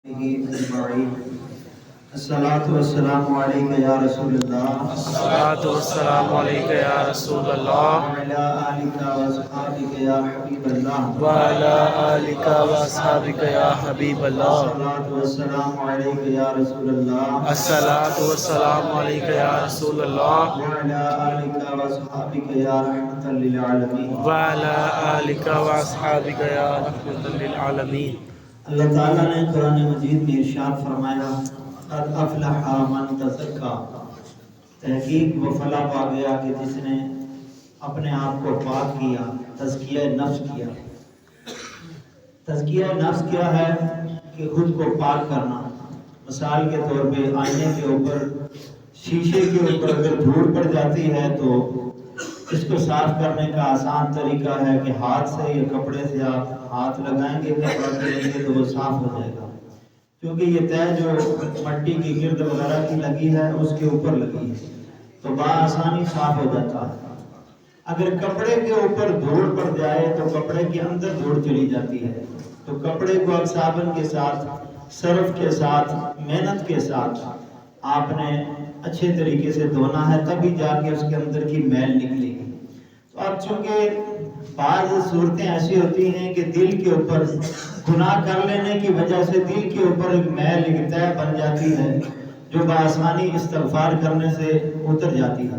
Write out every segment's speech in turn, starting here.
أجمعين. الصلاة والسلام عليك يا رسول الله الصلاة والسلام عليك يا رسول الله وعلى آلك وأصحابك يا حبيب الله وعلى آلك وأصحابك يا حبيب الله الصلاة والسلام عليك يا رسول الله الصلاة والسلام عليك يا رسول الله وعلى آلك وأصحابك يا رحمة للعالمين. وعلى آلك وأصحابك يا رحمة للعالمين. اللہ تعالیٰ نے قرآن مجید میں ارشاد فرمایا قد افلح من تزکا، تحقیق وہ فلاح پا گیا کہ جس نے اپنے آپ کو پاک کیا، تزکیہ نفس کیا۔ تزکیہ نفس کیا ہے کہ خود کو پاک کرنا۔ مثال کے طور پہ آئینے کے اوپر، شیشے کے اوپر اگر دھول پڑ جاتی ہے تو اس کو صاف کرنے کا آسان طریقہ ہے کہ ہاتھ سے یا کپڑے سے آپ ہاتھ لگائیں گے، کپڑا کریں گے تو وہ صاف ہو جائے گا، کیونکہ یہ تہ جو مٹی کی گرد وغیرہ کی لگی ہے اس کے اوپر لگی ہے تو بآسانی صاف ہو جاتا ہے۔ اگر کپڑے کے اوپر دھول پڑ جائے تو کپڑے کے اندر دھول چلی جاتی ہے، تو کپڑے کو اب صابن کے ساتھ، سرف کے ساتھ، محنت کے ساتھ آپ نے اچھے طریقے سے دھونا ہے، تبھی جا کے اس کے اندر کی میل نکلے گی۔ تو اب چونکہ بعض صورتیں ایسی ہوتی ہیں کہ دل کے اوپر گناہ کر لینے کی وجہ سے دل کے اوپر ایک میل، ایک تہ بن جاتی ہے جو بآسانی استغفار کرنے سے اتر جاتی ہے،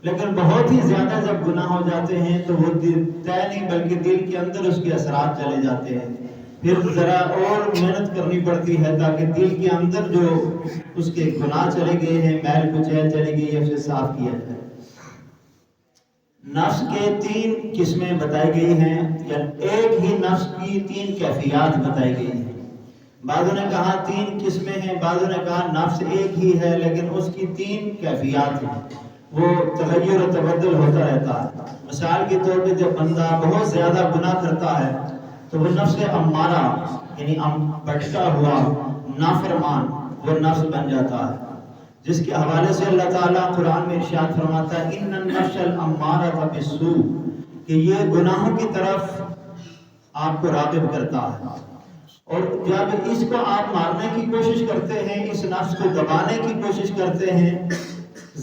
لیکن بہت ہی زیادہ جب گناہ ہو جاتے ہیں تو وہ تہ نہیں بلکہ دل کے اندر اس کے اثرات چلے جاتے ہیں، پھر ذرا اور محنت کرنی پڑتی ہے تاکہ دل کے اندر جو اس کے گناہ چلے گئے ہیں، میل کچیل چلے گئی ہے، اسے صاف کیا جائے۔ نفس کے 3 قسمیں بتائی گئی ہیں، یا ایک ہی نفس کی 3 کیفیات بتائی گئی ہیں۔ بعضوں نے کہا 3 قسمیں ہیں، بعضوں نے کہا نفس ایک ہی ہے لیکن اس کی 3 کیفیات ہیں، وہ تغیر و تبدل ہوتا رہتا ہے۔ مثال کے طور پہ جب بندہ بہت زیادہ گناہ کرتا ہے تو وہ نفس امارہ یعنی بھٹکا ہوا نافرمان وہ نفس بن جاتا ہے، جس کے حوالے سے اللہ تعالیٰ قرآن میں ارشاد فرماتا ہے ان النفس الامارۃ بالسوء، کہ یہ گناہوں کی طرف آپ کو راغب کرتا ہے، اور جب اس کو آپ مارنے کی کوشش کرتے ہیں، اس نفس کو دبانے کی کوشش کرتے ہیں،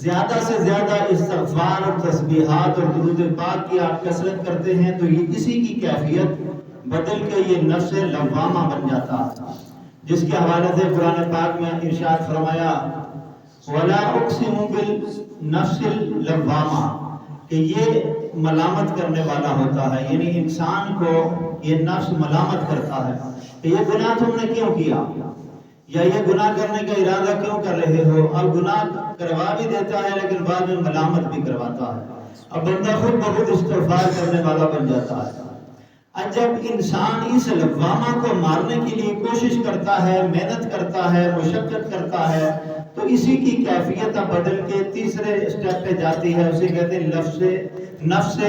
زیادہ سے زیادہ استغفار اور تسبیحات اور درود پاک کی آپ کثرت کرتے ہیں تو یہ اسی کی کیفیت بدل کے یہ نفس لوامہ بن جاتا ہے، جس کے حوالے سے قرآن پاک میں ارشاد فرمایا وَلَا أُقْسِمُ بِالنَّفْسِ اللَّوَّامَةِ، کہ یہ ملامت کرنے والا ہوتا ہے، یعنی انسان کو یہ نفس ملامت کرتا ہے کہ یہ گناہ تم نے کیوں کیا، یا یہ گناہ کرنے کا ارادہ کیوں کر رہے ہو۔ اب گناہ کروا بھی دیتا ہے لیکن بعد میں ملامت بھی کرواتا ہے، اب بندہ خود بخود استغفار کرنے والا بن جاتا ہے۔ جب انسان اس لوامہ کو مارنے کے لیے کوشش کرتا ہے، محنت کرتا ہے، مشقت کرتا ہے، تو اسی کی کیفیت بدل کے تیسرے سٹیپ پہ جاتی ہے، اسے کہتے ہیں نفس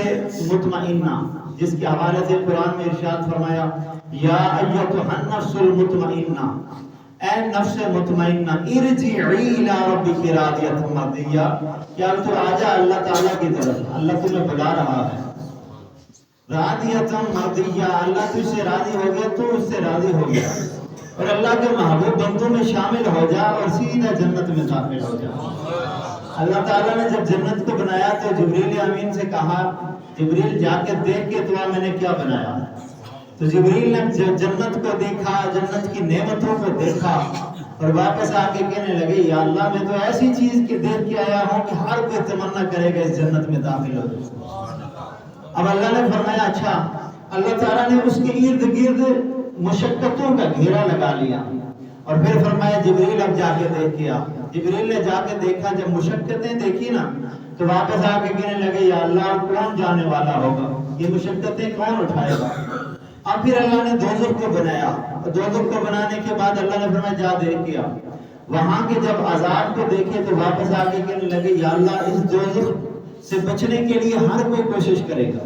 مطمئنہ، جس کے حوالے سے قرآن میں ارشاد فرمایا یا ایتھا النفس المطمئنہ، اے نفس مطمئنہ ارجعی الی ربک راضیۃ مرضیہ، کیا تو آجا اللہ تعالیٰ کی طرف، اللہ تمہیں بلا رہا ہے، راضیۃ مرضیہ، اللہ تجھ سے راضی ہو گیا تو اس سے راضی ہو گیا، اور اللہ کے محبوب بندوں میں شامل ہو جا اور سیدھا جنت میں داخل ہو جا۔ اللہ تعالیٰ نے جب جنت کو بنایا تو جبریل امین سے کہا جبریل جا کے دیکھ کے تو میں نے کیا بنایا ہے، تو جبریل نے جنت کو دیکھا، جنت کی نعمتوں کو دیکھا، اور واپس آ کے کہنے لگے یا اللہ میں تو ایسی چیز کے دیکھ کے آیا ہوں کہ ہر کوئی تمنا کرے گا اس جنت میں داخل ہو جائے۔ اب اللہ نے فرمایا اچھا، اللہ تعالیٰ نے اس کے ارد گرد مشقتوں کا گھیرا لگا لیا، اور پھر فرمایا جبریل اب جا کے دیکھ کے آ۔ جبریل نے جا کے دیکھا، جب مشقتیں دیکھی نا تو واپس آ کے کہنے لگے یا اللہ کون جانے والا ہوگا، یہ مشقتیں کون اٹھائے گا۔ اب پھر اللہ نے دوزخ کو بنایا، اور دوزخ کو بنانے کے بعد اللہ نے فرمایا جا دیکھ کے آ۔ وہاں کے جب عذاب کو دیکھے تو واپس آ کے کہنے لگے یا اللہ اس دوزخ سے بچنے کے لیے ہر کوئی کوشش کرے گا۔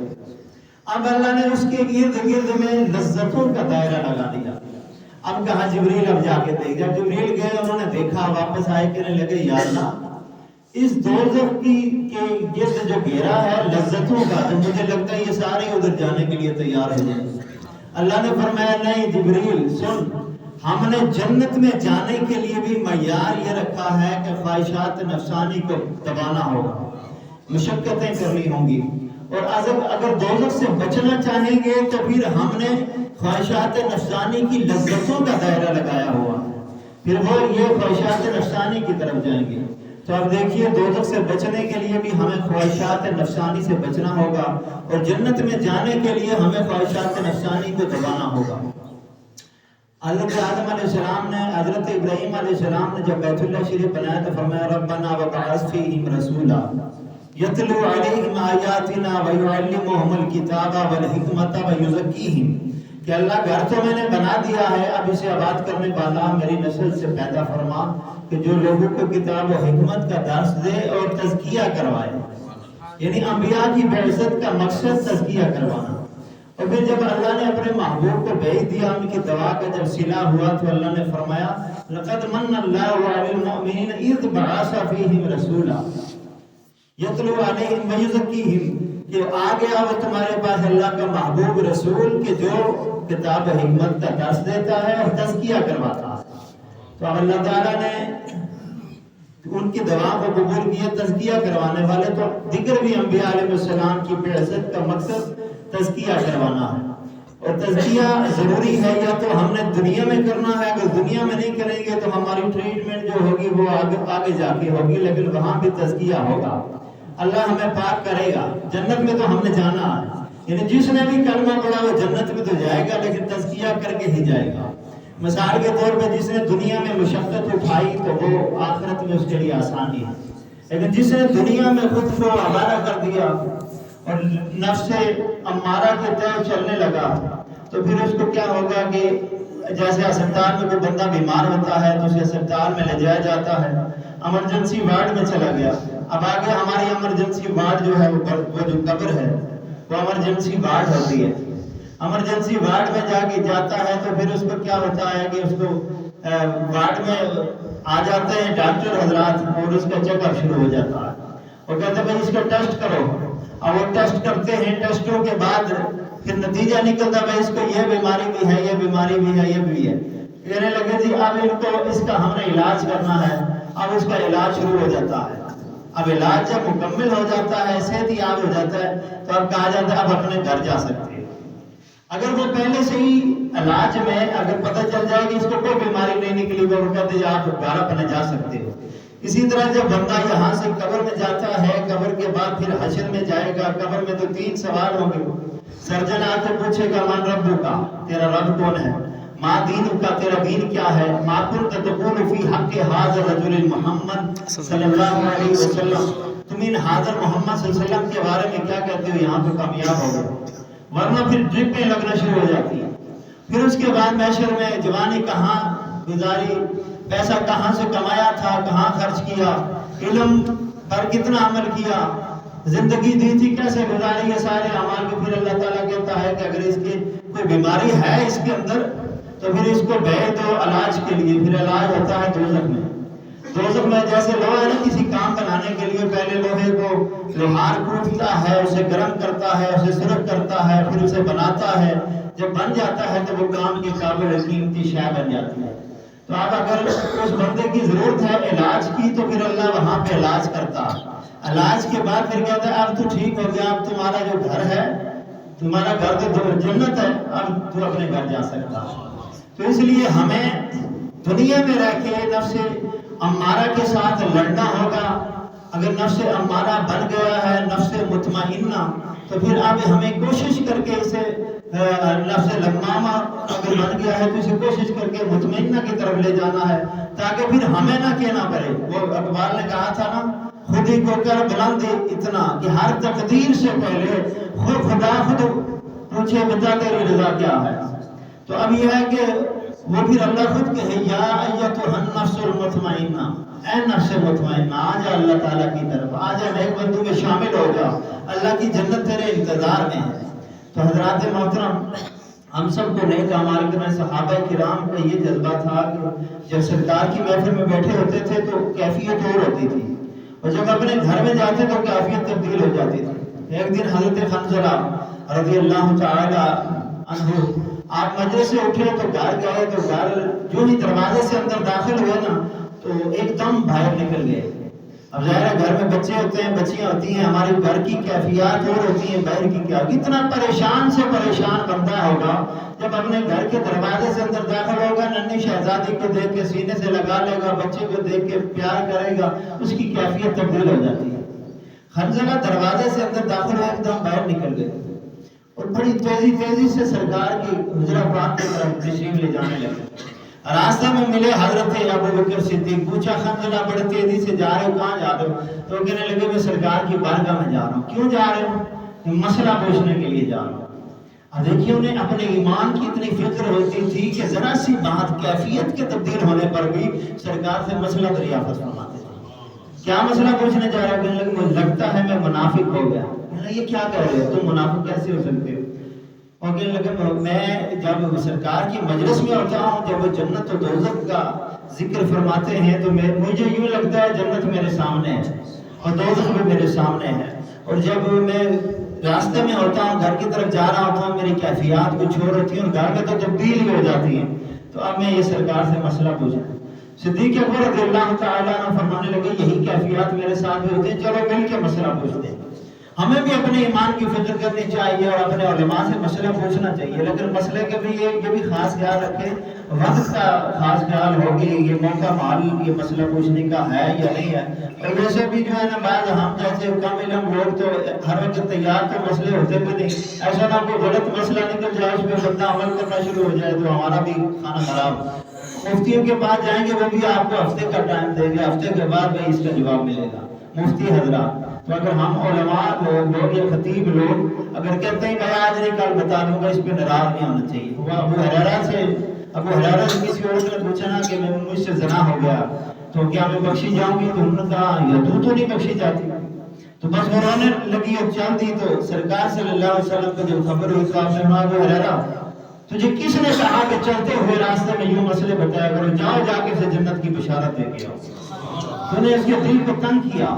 اب اللہ نے اس کے ارد گرد میں لذتوں کا دائرہ لگا دیا۔ اب کہا جبریل اب جا کے دیکھ، جب جبریل گئے انہوں نے دیکھا، واپس آئے کہنے لگے یا اللہ اس دوزخ کے گرد جو گھیرا ہے لذتوں کا، تو مجھے لگتا ہے یہ سارے ادھر جانے کے لیے تیار ہو جائیں۔ اللہ نے فرمایا نہیں جبریل سن، ہم نے جنت میں جانے کے لیے بھی معیار یہ رکھا ہے کہ خواہشات نفسانی کو دبانا ہوگا، مشقتیں کرنی ہوں گی، اور اگر دوزخ سے بچنا چاہیں گے تو پھر ہم نے خواہشات نفسانی کی لذتوں کا دائرہ لگایا ہوا ہے، پھر وہ یہ خواہشات نفسانی کی طرف جائیں گے۔ تو اب دیکھیے دوزخ سے بچنے کے لیے بھی ہمیں خواہشات نفسانی سے بچنا ہوگا، اور جنت میں جانے کے لیے ہمیں خواہشات نفسانی کو دبانا ہوگا۔ حضرت آدم علیہ السلام نے، حضرت ابراہیم علیہ السلام نے جب بیت اللہ شریف بنایا تو فرمایا ربنا وبعث فیہم رسولا یتلو علیہم آیاتنا ویعلمہم الکتاب والحکمت ویزکیہم، کہ اللہ گھر تو میں نے بنا دیا ہے، اب اسے آباد کرنے والا میری نسل سے پیدا فرما کہ جو لوگوں کو کتاب و حکمت کا درس دے اور تزکیہ کروائے، یعنی انبیاء کی بعثت کا مقصد تزکیہ کروانا۔ اور پھر جب اللہ نے اپنے محبوب کو بھیج دیا، ان کی دعا کا جب صلہ ہوا تو اللہ نے فرمایا لقد من اللہ علی المؤمنین اذ بعث فیہم رسولا یتلو علیہم ویزکیہم، کہ آ گیا وہ تمہارے پاس اللہ کا محبوب رسول کہ جو کتاب و حکمت کا درس دیتا ہے اور تزکیہ کرواتا ہے۔ تو اب اللہ تعالیٰ نے ان کی دعا کو قبول کیا، تزکیہ کروانے والے، تو دیگر بھی انبیاء علیہ السلام کی بعثت کا مقصد تزکیہ کروانا ہے، اور تزکیہ ضروری ہے یا تو ہم نے دنیا میں کرنا ہے، اگر دنیا میں نہیں کریں گے تو ہماری ٹریٹمنٹ جو ہوگی وہ آگے جا کے ہوگی، لیکن وہاں بھی تزکیہ ہوگا، اللہ ہمیں پاک کرے گا۔ جنت میں تو ہم نے جانا ہے، یعنی جس نے بھی کلمہ پڑھا وہ جنت میں تو جائے گا، لیکن تزکیہ کر کے ہی جائے گا۔ مثال کے طور پہ جس نے دنیا میں مشقت اٹھائی تو وہ آخرت میں اس کے لیے آسانی ہے، لیکن جس نے دنیا میں خود کو آوارہ کر دیا اور نفس امارہ کے تئیں چلنے لگا تو پھر اس کو کیا ہوگا کہ جیسے اسپتال میں کوئی بندہ بیمار ہوتا ہے تو اسے اسپتال میں لے جایا جاتا ہے، ایمرجنسی وارڈ میں چلا گیا، اب آگے ہماری ایمرجنسی وارڈ جو ہے وہ جو قبر ہے وہ ایمرجنسی وارڈ ہوتی ہے، ایمرجنسی وارڈ میں جا کے جاتا ہے تو پھر اس کو کیا ہوتا ہے کہ اس کو وارڈ میں آ جاتے ہیں ڈاکٹر حضرات اور اس کا چیک اپ شروع ہو جاتا ہے، وہ کہتے ہیں بھائی اس کا ٹیسٹ کرو، اور وہ ٹیسٹ کرتے ہیں، ٹیسٹوں کے بعد پھر نتیجہ نکلتا ہے اس کو یہ بیماری بھی ہے، یہ بیماری بھی ہے، یہ بھی ہے، کہنے لگے جی اب ان کو اس کا ہم نے علاج کرنا ہے، اب اس کا علاج شروع ہو جاتا ہے، اب علاج جب مکمل ہو جاتا ہے، صحت یاب ہو جاتا ہے تو اب کہا جاتا ہے اب اپنے گھر جا سکتے ہیں۔ اگر وہ پہلے سے ہی علاج میں اگر پتہ چل جائے کہ اس کو کوئی بیماری نہیں نکلی وہ کہتے ہیں آپ گھر اپنے جا سکتے ہو۔ اسی طرح جب بندہ یہاں سے قبر میں جاتا ہے، قبر کے بعد پھر حشر میں جائے گا، قبر میں تو 3 سوال ہوں گے، سرجن آ کے پوچھے گا من ربک کا، تیرا رب کون ہے، ما دینک کا، تیرا دین کیا ہے، ما کنت تقول فی حق حاضر رجل محمد صلی اللہ علیہ وسلم، تم ان حاضر محمد صلی اللہ علیہ وسلم کے بارے میں کیا کہتے ہو، یہاں تو کامیاب ہو گئے، ورنہ پھر ڈرپیں لگنا شروع ہو جاتی ہے۔ پھر اس کے بعد محشر میں جوانی کہاں گزاری، پیسہ کہاں سے کمایا تھا، کہاں خرچ کیا، علم پر کتنا عمل کیا، زندگی دی تھی کیسے گزاری، یہ سارے اعمال کو پھر اللہ تعالیٰ کہتا ہے کہ اگر اس کی کوئی بیماری ہے اس کے اندر تو پھر اس کو بھیج دو علاج کے لیے، پھر علاج ہوتا ہے دوزخ میں۔ دوزخ میں جیسے لوہا ہے نا، کسی کام بنانے کے لیے پہلے لوہے کو لوہار کوٹتا ہے، اسے گرم کرتا ہے، اسے سرخ کرتا ہے، پھر اسے بناتا ہے، جب بن جاتا ہے تو وہ کام کے قابل قیمتی شے بن جاتی ہے۔ تو اب اگر اس بندے کی ضرورت ہے علاج کی تو پھر اللہ وہاں پہ علاج کرتا ہے، علاج کے بعد پھر کہتا ہے اب تو ٹھیک ہو گیا، اب تمہارا جو گھر ہے، تمہارا گھر تو جنت ہے، اب تو اپنے گھر جا سکتا ہے۔ تو اس لیے ہمیں دنیا میں رہ کے نفس امارہ کے ساتھ لڑنا ہوگا۔ اگر نفس امارہ بن گیا ہے نفس مطمئنہ تو پھر اب ہمیں کوشش کر کے اسے نفس لمامہ اگر بن گیا ہے تو اسے کوشش کر کے مطمئنہ کی طرف لے جانا ہے، تاکہ پھر ہمیں نہ کہنا پڑے۔ وہ اقبال نے کہا تھا نا، خود ہی کو کر بلند اتنا کہ ہر تقدیر سے پہلے خدا خود پوچھے بتا تیری رضا کیا ہے۔ تو اب یہ ہے کہ وہ پھر اللہ خود کہے یا ایتھا النفس المطمئنہ، اے نفس مطمئنہ آ جا اللہ تعالیٰ کی طرف، آ جا نیک بندوں میں شامل ہو جا، اللہ کی جنت تیرے انتظار میں ہے۔ تو حضرات محترم، ہم سب کو نیک اعمال کرنا، صحابہ کرام کا یہ جذبہ تھا کہ جب سرکار کی محفل میں بیٹھے ہوتے تھے تو کیفیت اور ہوتی تھی، اور جب اپنے گھر میں جاتے تو کیفیت تبدیل ہو جاتی تھی۔ ایک دن حضرت حنظلہ رضی اللہ تعالی عنہ آپ مجلس سے اٹھے تو گھر گئے تو گھر جو ہی دروازے سے اندر داخل ہوئے نا تو ایک دم باہر نکل گئے. اب ظاہر ہے گھر میں بچے ہوتے ہیں, بچیاں ہوتی ہیں, ہمارے گھر کی کیفیات اور ہوتی ہیں, باہر کی کیا. کتنا پریشان سے پریشان بندہ ہوگا جب اپنے گھر کے دروازے سے اندر داخل ہوگا, ننھی شہزادی کو دیکھ کے سینے سے لگا لے گا, بچے کو دیکھ کے پیار کرے گا, اس کی کیفیت تبدیل ہو جاتی ہے. حنظلہ دروازے سے اندر داخل ہوئے, ایک دم باہر نکل گئے اور بڑی تیزی سے سرکار کی حجرہ پاک کی طرف تشریف لے جانے لگے. راستے میں ملے حضرت ابوبکر صدیق, پوچھا حنظلہ بڑی تیزی سے جا رہے ہو, کہاں جا رہے ہو؟ تو کہنے لگے میں سرکار کی بارگاہ میں جا رہا ہوں. کیوں جا رہے ہو؟ مسئلہ پوچھنے کے لیے جا رہا ہوں. دیکھیے انہیں اپنے ایمان کی اتنی فکر ہوتی تھی کہ ذرا سی بات کیفیت کے تبدیل ہونے پر بھی سرکار سے مسئلہ دریافت فرماتے تھے. کیا مسئلہ پوچھنے جا رہا ہے؟ کہنے لگے مجھے لگتا ہے میں منافق ہو گیا. یہ کیا کہہ رہے ہو, تم منافق کیسے ہو سکتے ہو؟ اور کہنے لگے میں جب سرکار کی مجلس میں ہوتا ہوں, جب وہ جنت و دوزخ کا ذکر فرماتے ہیں تو مجھے یوں لگتا ہے جنت میرے سامنے ہے اور دوزخ بھی میرے سامنے ہے. اور جب میں راستے میں ہوتا ہوں, گھر کی طرف جا رہا ہوتا ہوں, میری کیفیات کچھ اور ہوتی ہیں اور گھر میں تو تبدیل ہی ہو جاتی ہیں. تو اب میں یہ سرکار سے مسئلہ پوچھا. صدیق اکبر رضی اللہ تعالیٰ عنہ فرمانے لگے یہی کیفیات میرے ساتھ بھی ہوتے ہیں, چلو مل کے مسئلہ پوچھتے ہیں. ہمیں بھی اپنے ایمان کی فکر کرنی چاہیے اور اپنے علماء سے مسئلہ پوچھنا چاہیے, لیکن مسئلے کے بھی یہ بھی خاص خیال رکھیں, وقت کا خاص خیال ہو کہ یہ موقع مال یہ مسئلہ پوچھنے کا ہے یا نہیں ہے. اور ویسے بھی جو ہے نا بعض ہم جیسے کم علم لوگ تو ہر وقت تیار تو مسئلے ہوتے بھی نہیں, ایسا نہ کوئی غلط مسئلہ نکل جائے اس پہ بندہ عمل کرنا شروع ہو جائے تو ہمارا بھی کھانا خراب. مفتیوں کے پاس جائیں گے, وہ بھی آپ کو ہفتے کا ٹائم دیں گے, ہفتے کے بعد بھی اس کا جواب ملے گا. مفتی حضرات, تو اگر ہم علماء لوگ یا خطیب لوگ اگر کہتے ہیں کہ آج نہیں کل بتا دوں گا, اس پہ ناراض نہیں ہونا چاہیے. وہ ابو ہریرہ سے کسی عورت نے پوچھا نا کہ مجھ سے زنا ہو گیا تو کیا میں بخشی جاؤں گی؟ تو انہوں نے کہا یا تو نہیں بخشی جاتی. تو بس وہ رونے لگی اور چل دی. تو سرکار صلی اللہ علیہ وسلم کو جب خبر ہوئی تو آپ نے کہا ابو ہریرہ تجھے کس نے کہا کہ چلتے ہوئے راستے میں یوں مسئلے بتایا کرو, جاؤ جا کے سے جنت کی بشارت دے کے آؤ. تو نے اس کے دل کو تنگ کیا.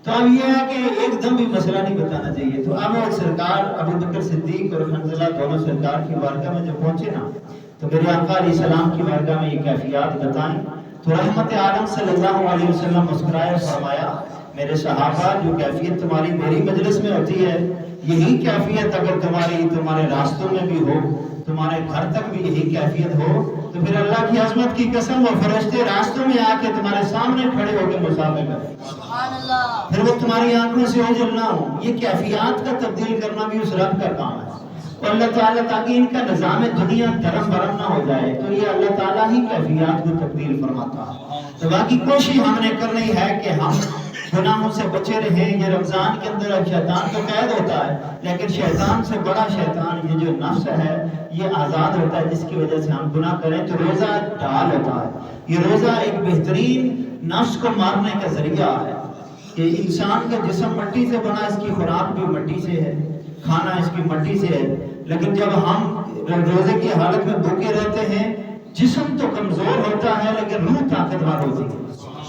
تو اب یہ ہے کہ ایک دم بھی مسئلہ نہیں بتانا چاہیے. تو اب سرکار ابوبکر صدیق اور حنظلہ دونوں سرکار کی بارگاہ میں جب پہنچے نا تو میرے آقا علیہ السلام کی بارگاہ میں یہ کیفیات بتائیں تو رحمت عالم صلی اللہ علیہ وسلم مسکرائے فرمایا میرے صحابہ جو کیفیت تمہاری میری مجلس میں ہوتی ہے یہی کیفیت اگر تمہارے راستوں میں بھی ہو, تمہارے گھر تک بھی یہی کیفیت ہو تو پھر اللہ کی عظمت کی قسم وہ فرشتے راستوں میں آ کے تمہارے سامنے کھڑے ہو کے مسافر کریں, پھر وہ تمہاری آنکھوں سے اوجھل نہ ہو. یہ کیفیات کا تبدیل کرنا بھی اس رب کا کام ہے. اور اللہ تعالیٰ تاکہ ان کا نظام دنیا درم برم نہ ہو جائے تو یہ اللہ تعالیٰ ہی کیفیات کو تبدیل فرماتا ہے. تو باقی کوشش ہم نے کرنی ہے کہ ہم گناہوں سے بچے رہیں. یہ رمضان کے اندر شیطان تو قید ہوتا ہے, لیکن شیطان سے بڑا شیطان یہ جو نفس ہے یہ آزاد ہوتا ہے, جس کی وجہ سے ہم گناہ کریں. تو روزہ ڈھال ہوتا ہے. یہ روزہ ایک بہترین نفس کو مارنے کا ذریعہ ہے کہ انسان کا جسم مٹی سے بنا, اس کی خوراک بھی مٹی سے ہے, کھانا اس کی مٹی سے ہے. لیکن جب ہم روزے کی حالت میں بھوکے رہتے ہیں جسم تو کمزور ہوتا ہے لیکن روح طاقتور ہوتی ہے.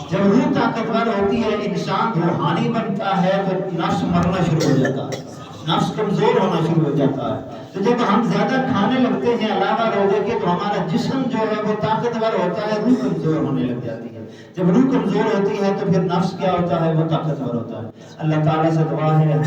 جب روح طاقتور ہوتی ہے انسان روحانی بنتا ہے تو نفس مرنا شروع ہو جاتا ہے, نفس کمزور ہونا شروع ہو جاتا ہے. تو جب ہم زیادہ کھانے لگتے ہیں علاوہ روزے کے تو ہمارا جسم جو ہے وہ طاقتور ہوتا ہے, روح کمزور ہونے لگ جاتی ہے. جب روح کمزور ہوتی ہے تو پھر نفس کیا ہوتا ہے, وہ طاقتور ہوتا ہے. اللہ تعالیٰ سے دعا ہے